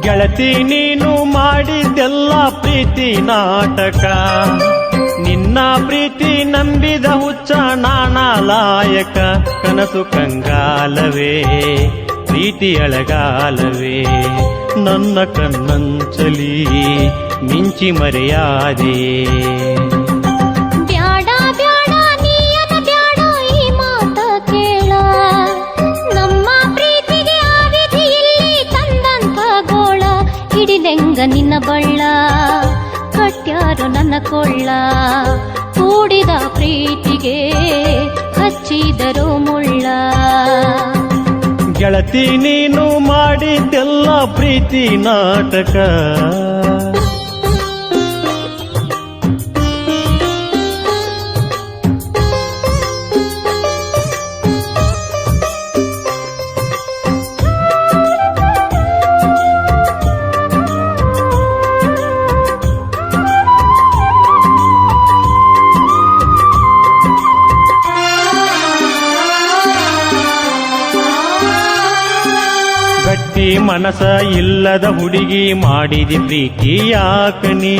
ಗೆಳತಿ ನೀನು ಮಾಡಿದ್ದೆಲ್ಲ ಪ್ರೀತಿ ನಾಟಕ, ನಿನ್ನ ಪ್ರೀತಿ ನಂಬಿದ ಹುಚ್ಚ ನಾನಾಲಾಯಕ. ಕನಸು ಕಂಗಾಲವೇ ಪ್ರೀತಿ ಅಳಗಾಲವೇ, ನನ್ನ ಕಣ್ಣಂಚಲಿ ಮಿಂಚಿ ಮರೆಯಾದೆ. ನಿನ್ನ ಬಳ್ಳ ಕಟ್ಯಾರು ನನ್ನ ಕೊಳ್ಳ, ಕೂಡಿದ ಪ್ರೀತಿಗೆ ಹಚ್ಚಿದರು ಮುಳ್ಳ. ಗೆಳತಿ ನೀನು ಮಾಡಿದ್ದೆಲ್ಲ ಪ್ರೀತಿ ನಾಟಕ. ಗಟ್ಟಿ ಮನಸ ಇಲ್ಲದ ಹುಡುಗಿ ಮಾಡಿದಿ ಪ್ರೀತಿ ಯಾಕನೀ,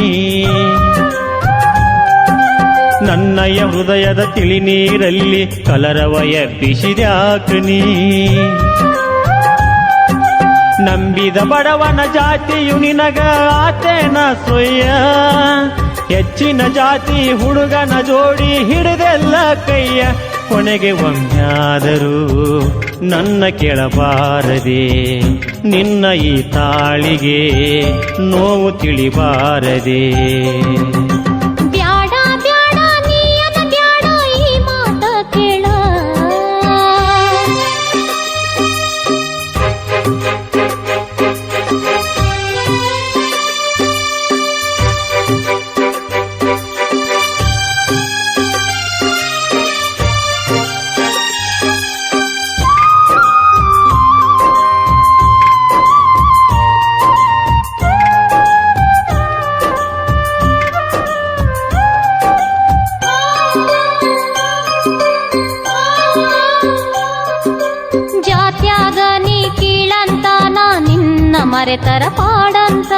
ನನ್ನಯ ಹೃದಯದ ತಿಳಿ ನೀರಲ್ಲಿ ಕಲರವ ಎಬ್ಬಿಸಿದ್ಯಾಕನೀ. ನಂಬಿದ ಬಡವನ ಜಾತಿಯು ನಿನಗ ಆತೇನ ಸೊಯ್ಯ, ಹೆಚ್ಚಿನ ಜಾತಿ ಹುಡುಗನ ಜೋಡಿ ಹಿಡಿದೆಲ್ಲ ಕೈಯ. ಕೊನೆಗೆ ಒಮ್ಮೆಯಾದರೂ ನನ್ನ ಕೇಳಬಾರದೆ, ನಿನ್ನ ಈ ತಾಳಿಗೆ ನೋವು ತಿಳಿಬಾರದೆ. ಬ್ಯಾಡ ಬ್ಯಾಡ ನೀಯನ ಬ್ಯಾಡ ಈ ಮಾತ ಕೇಳ, ಜಾತ್ಯಾಗ ನೀ ಕೀಳಂತ ನಾ ನಿನ್ನ ಮರೆತರ ಪಾಡಂತ.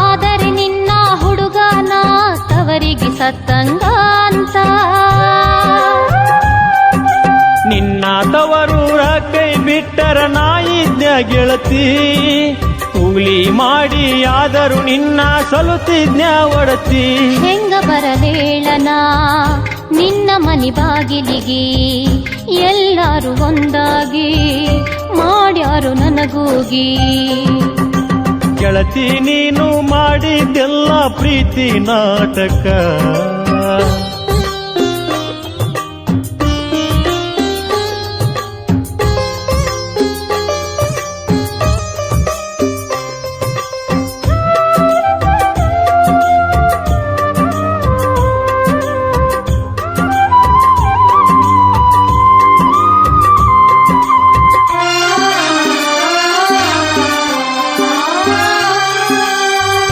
ಆದರೆ ನಿನ್ನ ಹುಡುಗನ ತವರಿಗೆ ಸತ್ತಂಗ ಅಂತ. ನಿನ್ನ ತವರೂರ ಕೈ ಬಿಟ್ಟರ ನಾಯಿದ್ದ ಗೆಳತಿ, ಕೂಲಿ ಮಾಡಿ ಆದರೂ ನಿನ್ನ ಸಲುತ್ತಿದ್ನ ಒಡತಿ. ಹೆಂಗ ಬರಲೇಳನ ನಿನ್ನ ಮನಿ ಬಾಗಿಲಿಗೆ, ಎಲ್ಲರೂ ಒಂದಾಗಿ ಮಾಡ್ಯಾರು ನನಗೂಗಿ. ಗೆಳತಿ ನೀನು ಮಾಡಿದ್ದೆಲ್ಲ ಪ್ರೀತಿ ನಾಟಕ.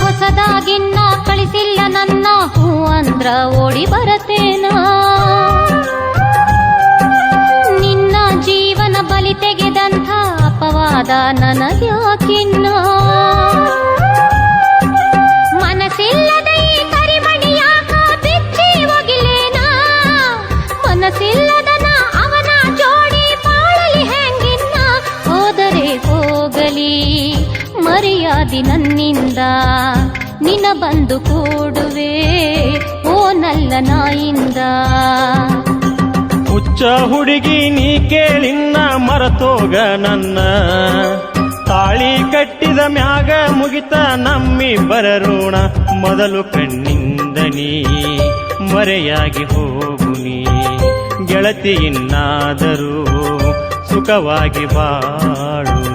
ಹೊಸದಾಗಿನ್ನ ಕಳಿಸಿಲ್ಲ ನನ್ನ, ಹೂ ಅಂದ್ರ ಓಡಿ ಬರತೇನ. ನಿನ್ನ ಜೀವನ ಬಲಿ ತೆಗೆದಂಥ ಅಪವಾದ ನನಗ್ಯಾಕಿನ್ನ. ಮನಸ್ಸಿಲ್ಲದ ಈ ಕರಿಮಣಿಯಾಕ ಬಿಚ್ಚಿ ಹೋಗಿಲೇನ, ಮನಸ್ಸಿಲ್ಲದನ ಅವನ ಜೋಡಿ ಬಾಳಲಿ ಹೆಂಗಿನ್ನ. ಹೋದರೆ ಹೋಗಲಿ ಮರ್ಯಾದಿ ನನ್ನಿಂದ, ನಿನ್ನ ಬಂದು ಕೂಡುವೆ ಓ ನಲ್ಲ ನಾಯಿಂದ. ಹುಚ್ಚ ಹುಡುಗಿ ನೀ ಕೇಳಿನ್ನ ಮರತೋಗ ನನ್ನ, ತಾಳಿ ಕಟ್ಟಿದ ಮ್ಯಾಗ ಮುಗಿತ ನಮ್ಮಿಬ್ಬರ ಋಣ. ಮೊದಲು ಕಣ್ಣಿಂದ ನೀ ಮರೆಯಾಗಿ ಹೋಗು ನೀ ಗೆಳತಿ, ಇನ್ನಾದರೂ ಸುಖವಾಗಿ ಬಾಳು